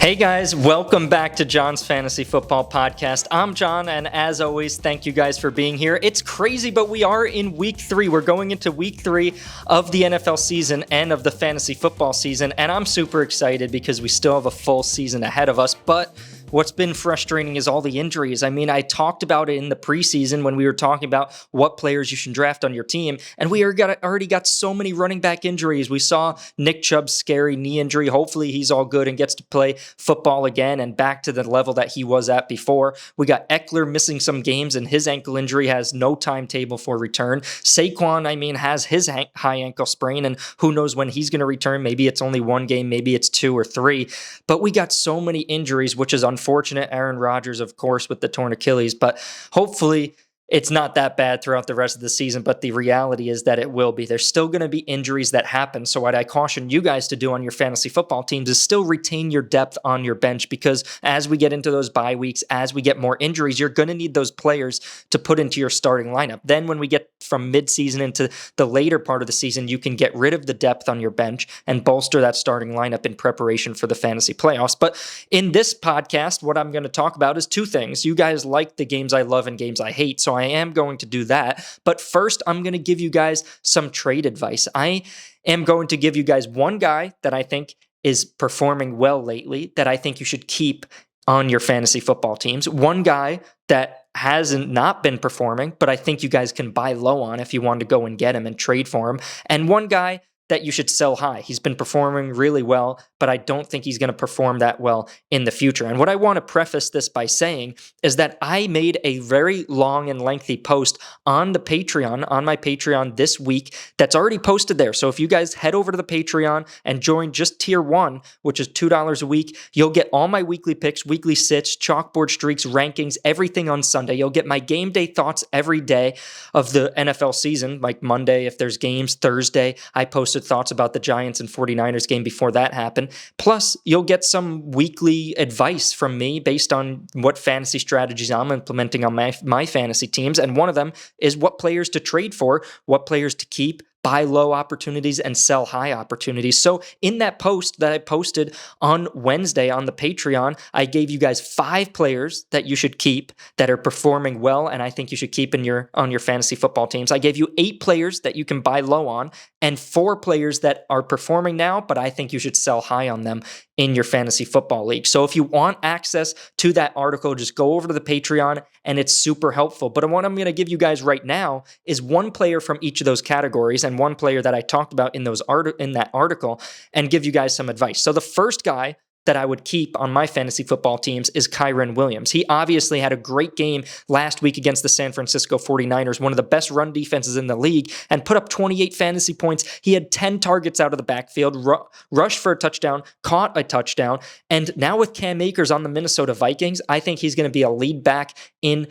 Hey guys, welcome back to John's Fantasy Football Podcast. I'm John, and as always, thank you guys for being here. It's crazy, but we are in week 3. We're going into week 3 of the NFL season and of the fantasy football season, and I'm super excited because we still have a full season ahead of us, but what's been frustrating is all the injuries. I mean, I talked about it in the preseason when we were talking about what players you should draft on your team, and we already got so many running back injuries. We saw Nick Chubb's scary knee injury. Hopefully he's all good and gets to play football again and back to the level that he was at before. We got Eckler missing some games, and his ankle injury has no timetable for return. Saquon, has his high ankle sprain, and who knows when he's going to return. Maybe it's only one game, maybe it's 2 or 3. But we got so many injuries, which is unfortunate. Aaron Rodgers, of course, with the torn Achilles, but hopefully it's not that bad throughout the rest of the season, but the reality is that it will be. There's still going to be injuries that happen. So what I caution you guys to do on your fantasy football teams is still retain your depth on your bench, because as we get into those bye weeks, as we get more injuries, you're going to need those players to put into your starting lineup. Then when we get from mid-season into the later part of the season, you can get rid of the depth on your bench and bolster that starting lineup in preparation for the fantasy playoffs. But in this podcast, what I'm going to talk about is 2 things. You guys like the games I love and games I hate, so I am going to do that. But first, I'm going to give you guys some trade advice. I am going to give you guys one guy that I think is performing well lately that I think you should keep on your fantasy football teams. One guy that hasn't not been performing, but I think you guys can buy low on if you want to go and get him and trade for him. And one guy that you should sell high. He's been performing really well, but I don't think he's going to perform that well in the future. And what I want to preface this by saying is that I made a very long and lengthy post on the Patreon, on my Patreon this week, that's already posted there. So if you guys head over to the Patreon and join just tier 1, which is $2 a week, you'll get all my weekly picks, weekly sits, chalkboard streaks, rankings, everything on Sunday. You'll get my game day thoughts every day of the NFL season, like Monday if there's games, Thursday I posted thoughts about the Giants and 49ers game before that happened. Plus, you'll get some weekly advice from me based on what fantasy strategies I'm implementing on my fantasy teams. And one of them is what players to trade for, what players to keep, buy low opportunities, and sell high opportunities. So in that post that I posted on Wednesday on the Patreon, I gave you guys 5 players that you should keep that are performing well, and I think you should keep on your fantasy football teams. I gave you 8 players that you can buy low on, and 4 players that are performing now, but I think you should sell high on them in your fantasy football league. So if you want access to that article, just go over to the Patreon, and it's super helpful. But what I'm going to give you guys right now is one player from each of those categories and one player that I talked about in that article, and give you guys some advice. So the first guy that I would keep on my fantasy football teams is Kyron Williams. He obviously had a great game last week against the San Francisco 49ers, one of the best run defenses in the league, and put up 28 fantasy points. He had 10 targets out of the backfield, rushed for a touchdown, caught a touchdown, and now with Cam Akers on the Minnesota Vikings, I think he's going to be a lead back in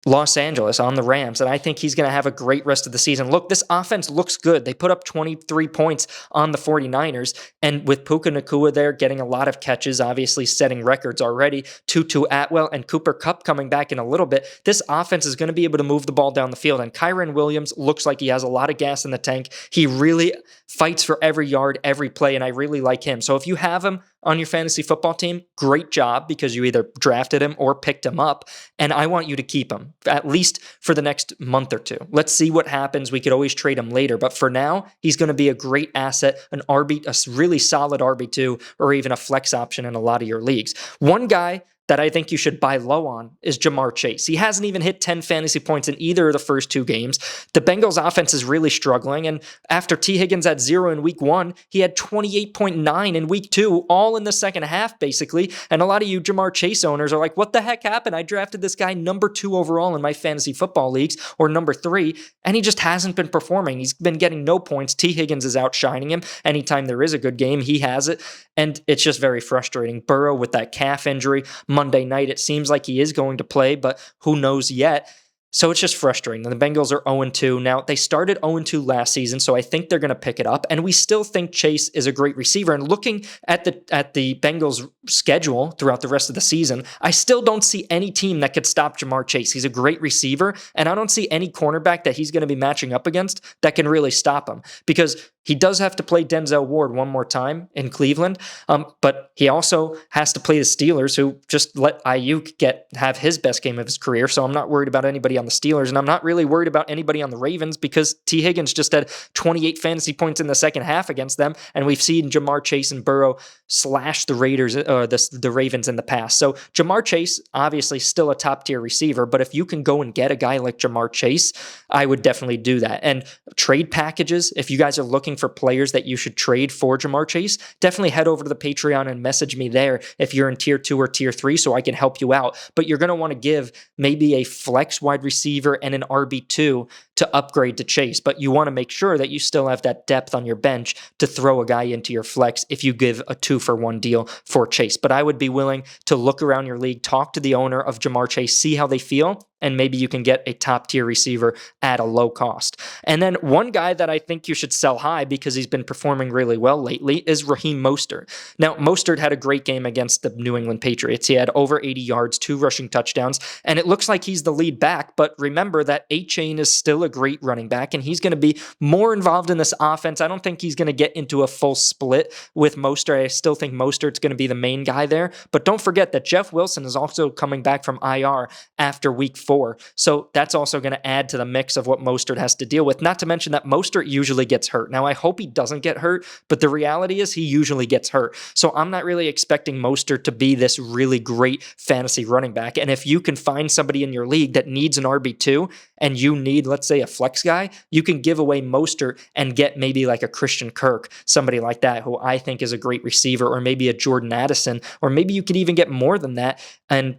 Los Angeles on the Rams, and I think he's going to have a great rest of the season. Look, this offense looks good. They put up 23 points on the 49ers, and with Puka Nacua there getting a lot of catches, obviously setting records already, Tutu Atwell and Cooper Kupp coming back in a little bit, this offense is going to be able to move the ball down the field, and Kyron Williams looks like he has a lot of gas in the tank. He really fights for every yard, every play, and I really like him. So if you have him on your fantasy football team, great job, because you either drafted him or picked him up, and I want you to keep him, at least for the next month or 2. Let's see what happens. We could always trade him later, but for now, he's going to be a great asset, a really solid RB2, or even a flex option in a lot of your leagues. One guy that I think you should buy low on is Jamar Chase. He hasn't even hit 10 fantasy points in either of the first 2 games. The Bengals offense is really struggling, and after T. Higgins had 0 in week 1, he had 28.9 in week 2, all in the second half, basically. And a lot of you Jamar Chase owners are like, what the heck happened? I drafted this guy number 2 overall in my fantasy football leagues, or number 3, and he just hasn't been performing. He's been getting no points. T. Higgins is outshining him. Anytime there is a good game, he has it, and it's just very frustrating. Burrow with that calf injury, Monday night, it seems like he is going to play, but who knows yet. So it's just frustrating. The Bengals are 0-2. Now, they started 0-2 last season, so I think they're going to pick it up. And we still think Chase is a great receiver. And looking at the Bengals' schedule throughout the rest of the season, I still don't see any team that could stop Jamar Chase. He's a great receiver, and I don't see any cornerback that he's going to be matching up against that can really stop him. Because He does have to play Denzel Ward one more time in Cleveland, but he also has to play the Steelers, who just let Ayuk have his best game of his career. So I'm not worried about anybody on the Steelers, and I'm not really worried about anybody on the Ravens because T. Higgins just had 28 fantasy points in the second half against them, and we've seen Jamar Chase and Burrow slash the Ravens in the past. So Jamar Chase, obviously still a top-tier receiver, but if you can go and get a guy like Jamar Chase, I would definitely do that. And trade packages, if you guys are looking for players that you should trade for Jamar Chase, definitely head over to the Patreon and message me there if you're in tier 2 or tier 3 so I can help you out. But you're going to want to give maybe a flex wide receiver and an RB2 to upgrade to Chase, but you want to make sure that you still have that depth on your bench to throw a guy into your flex if you give a 2-for-1 deal for Chase. But I would be willing to look around your league, talk to the owner of Jamar Chase, see how they feel, and maybe you can get a top-tier receiver at a low cost. And then one guy that I think you should sell high because he's been performing really well lately is Raheem Mostert. Now, Mostert had a great game against the New England Patriots. He had over 80 yards, 2 rushing touchdowns, and it looks like he's the lead back, but remember that A-Chain is still a great running back, and he's going to be more involved in this offense. I don't think he's going to get into a full split with Mostert. I still think Mostert's going to be the main guy there, but don't forget that Jeff Wilson is also coming back from IR after week 4. So that's also going to add to the mix of what Mostert has to deal with. Not to mention that Mostert usually gets hurt. Now, I hope he doesn't get hurt, but the reality is he usually gets hurt. So I'm not really expecting Mostert to be this really great fantasy running back. And if you can find somebody in your league that needs an RB2 and you need, let's say, a flex guy, you can give away Mostert and get maybe like a Christian Kirk, somebody like that, who I think is a great receiver, or maybe a Jordan Addison, or maybe you could even get more than that and,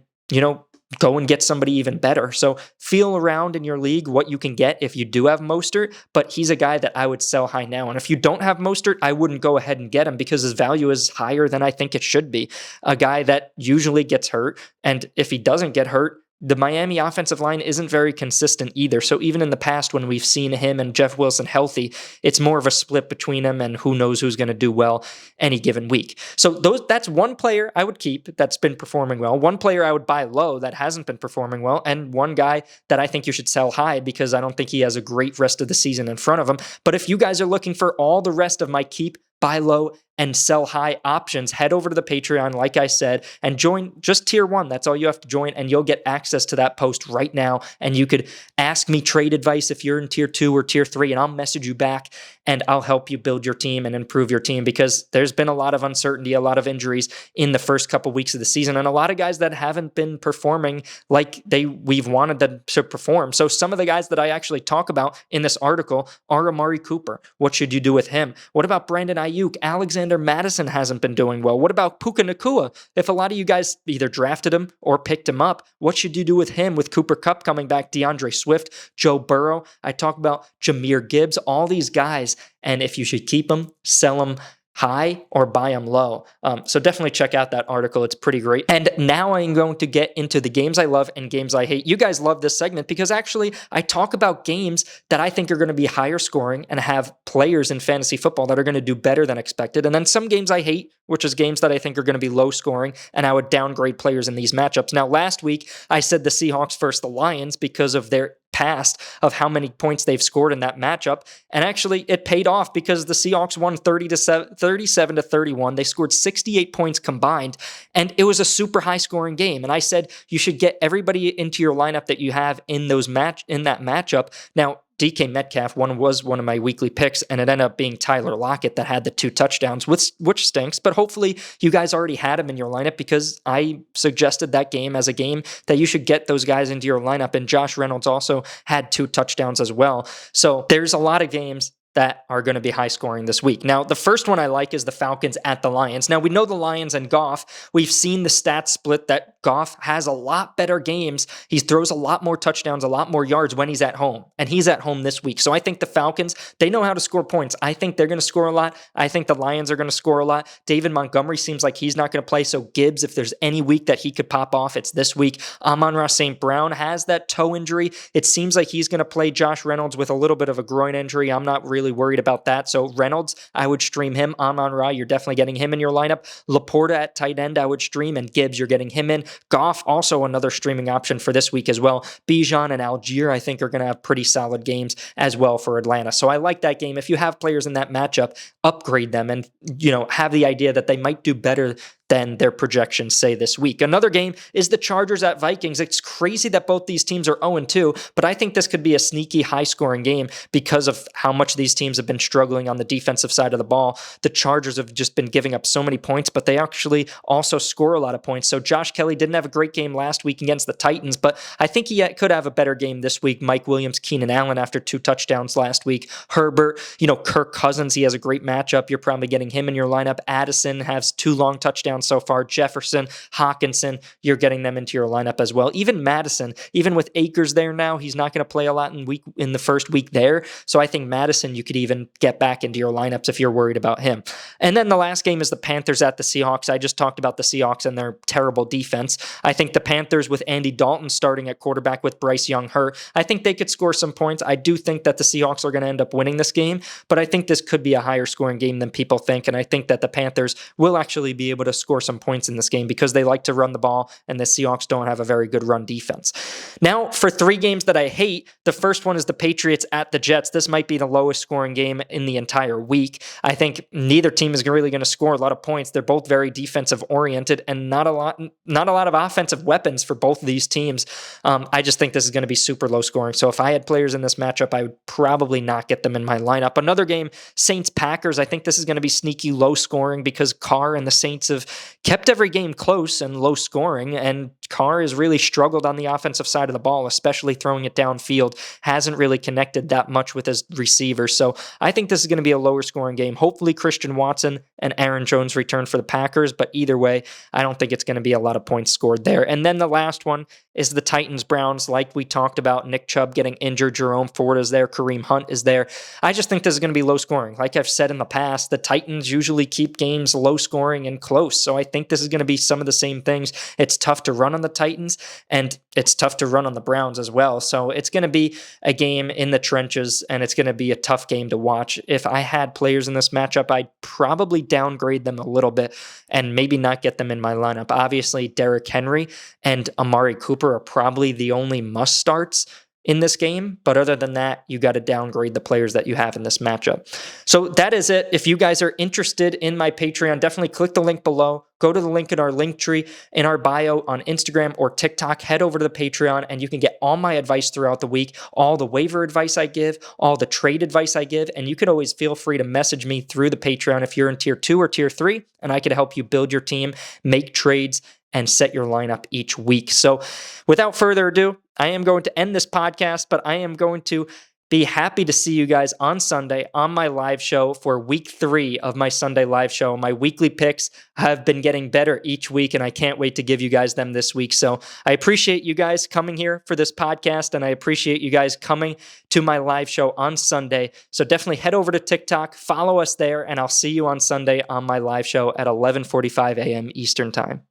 go and get somebody even better. So feel around in your league what you can get if you do have Mostert, but he's a guy that I would sell high now. And if you don't have Mostert, I wouldn't go ahead and get him because his value is higher than I think it should be. A guy that usually gets hurt, and if he doesn't get hurt, the Miami offensive line isn't very consistent either. So even in the past when we've seen him and Jeff Wilson healthy, it's more of a split between them, and who knows who's going to do well any given week. So that's one player I would keep that's been performing well, one player I would buy low that hasn't been performing well, and one guy that I think you should sell high because I don't think he has a great rest of the season in front of him. But if you guys are looking for all the rest of my keep, buy low, and sell high options, head over to the Patreon, like I said, and join just tier 1. That's all you have to join, and you'll get access to that post right now. And you could ask me trade advice if you're in tier 2 or tier 3, and I'll message you back, and I'll help you build your team and improve your team because there's been a lot of uncertainty, a lot of injuries in the first couple weeks of the season, and a lot of guys that haven't been performing like we've wanted them to perform. So some of the guys that I actually talk about in this article are Amari Cooper. What should you do with him? What about Brandon Ayuk? Alexander Madison hasn't been doing well. What about Puka Nacua? If a lot of you guys either drafted him or picked him up, what should you do with him with Cooper Kupp coming back, DeAndre Swift, Joe Burrow? I talk about Jahmyr Gibbs, all these guys, and if you should keep them, sell them high or buy them low. So definitely check out that article. It's pretty great. And now I'm going to get into the games I love and games I hate. You guys love this segment because actually I talk about games that I think are going to be higher scoring and have players in fantasy football that are going to do better than expected. And then some games I hate, which is games that I think are going to be low scoring, and I would downgrade players in these matchups. Now, last week I said the Seahawks versus the Lions because of their past of how many points they've scored in that matchup. And actually it paid off because the Seahawks won 37-31. They scored 68 points combined, and it was a super high scoring game. And I said you should get everybody into your lineup that you have in that matchup. Now, DK Metcalf was one of my weekly picks, and it ended up being Tyler Lockett that had the 2 touchdowns, which stinks. But hopefully you guys already had him in your lineup because I suggested that game as a game that you should get those guys into your lineup. And Josh Reynolds also had 2 touchdowns as well. So there's a lot of games that are going to be high scoring this week. Now, the first one I like is the Falcons at the Lions. Now, we know the Lions and Goff. We've seen the stats split that Goff has a lot better games. He throws a lot more touchdowns, a lot more yards when he's at home. And he's at home this week. So I think the Falcons, they know how to score points. I think they're going to score a lot. I think the Lions are going to score a lot. David Montgomery seems like he's not going to play. So Gibbs, if there's any week that he could pop off, it's this week. Amon-Ra St. Brown has that toe injury. It seems like he's going to play Josh Reynolds with a little bit of a groin injury. I'm not really worried about that. So Reynolds, I would stream him. Amon-Ra, you're definitely getting him in your lineup. Laporta at tight end, I would stream, and Gibbs, you're getting him in. Goff, also another streaming option for this week as well. Bijan and Algier, I think, are going to have pretty solid games as well for Atlanta. So I like that game. If you have players in that matchup, upgrade them and, have the idea that they might do better than their projections say this week. Another game is the Chargers at Vikings. It's crazy that both these teams are 0-2, but I think this could be a sneaky high-scoring game because of how much these teams have been struggling on the defensive side of the ball. The Chargers have just been giving up so many points, but they actually also score a lot of points. So Josh Kelly didn't have a great game last week against the Titans, but I think he could have a better game this week. Mike Williams, Keenan Allen after 2 touchdowns last week. Herbert, Kirk Cousins, he has a great matchup. You're probably getting him in your lineup. Addison has 2 long touchdowns so far. Jefferson, Hawkinson, you're getting them into your lineup as well. Even Madison, even with Akers there now, he's not going to play a lot in the first week there. So I think Madison, you could even get back into your lineups if you're worried about him. And then the last game is the Panthers at the Seahawks. I just talked about the Seahawks and their terrible defense. I think the Panthers with Andy Dalton starting at quarterback with Bryce Young hurt, I think they could score some points. I do think that the Seahawks are going to end up winning this game, but I think this could be a higher scoring game than people think. And I think that the Panthers will actually be able to score some points in this game because they like to run the ball and the Seahawks don't have a very good run defense. Now, for 3 games that I hate, the first one is the Patriots at the Jets. This might be the lowest scoring game in the entire week. I think neither team is really going to score a lot of points. They're both very defensive oriented and not a lot of offensive weapons for both of these teams. I just think this is going to be super low scoring. So if I had players in this matchup, I would probably not get them in my lineup. Another game, Saints-Packers. I think this is going to be sneaky low scoring because Carr and the Saints have kept every game close and low scoring, and Carr has really struggled on the offensive side of the ball, especially throwing it downfield. Hasn't really connected that much with his receivers. So I think this is going to be a lower scoring game. Hopefully Christian Watson and Aaron Jones return for the Packers, but either way, I don't think it's going to be a lot of points scored there. And then the last one is the Titans-Browns. Like we talked about, Nick Chubb getting injured, Jerome Ford is there, Kareem Hunt is there. I just think this is going to be low scoring. Like I've said in the past, the Titans usually keep games low scoring and close. So I think this is going to be some of the same things. It's tough to run on the Titans and it's tough to run on the Browns as well. So it's going to be a game in the trenches and it's going to be a tough game to watch. If I had players in this matchup, I'd probably downgrade them a little bit and maybe not get them in my lineup. Obviously, Derrick Henry and Amari Cooper are probably the only must starts in this game. But other than that, you got to downgrade the players that you have in this matchup. So that is it. If you guys are interested in my Patreon, definitely click the link below. Go to the link in our link tree in our bio on Instagram or TikTok. Head over to the Patreon and you can get all my advice throughout the week, all the waiver advice I give, all the trade advice I give. And you can always feel free to message me through the Patreon if you're in tier 2 or tier 3, and I could help you build your team, make trades, and set your lineup each week. So without further ado, I am going to end this podcast, but I am going to be happy to see you guys on Sunday on my live show for week 3 of my Sunday live show. My weekly picks have been getting better each week, and I can't wait to give you guys them this week. So I appreciate you guys coming here for this podcast, and I appreciate you guys coming to my live show on Sunday. So definitely head over to TikTok, follow us there, and I'll see you on Sunday on my live show at 11:45 a.m. Eastern Time.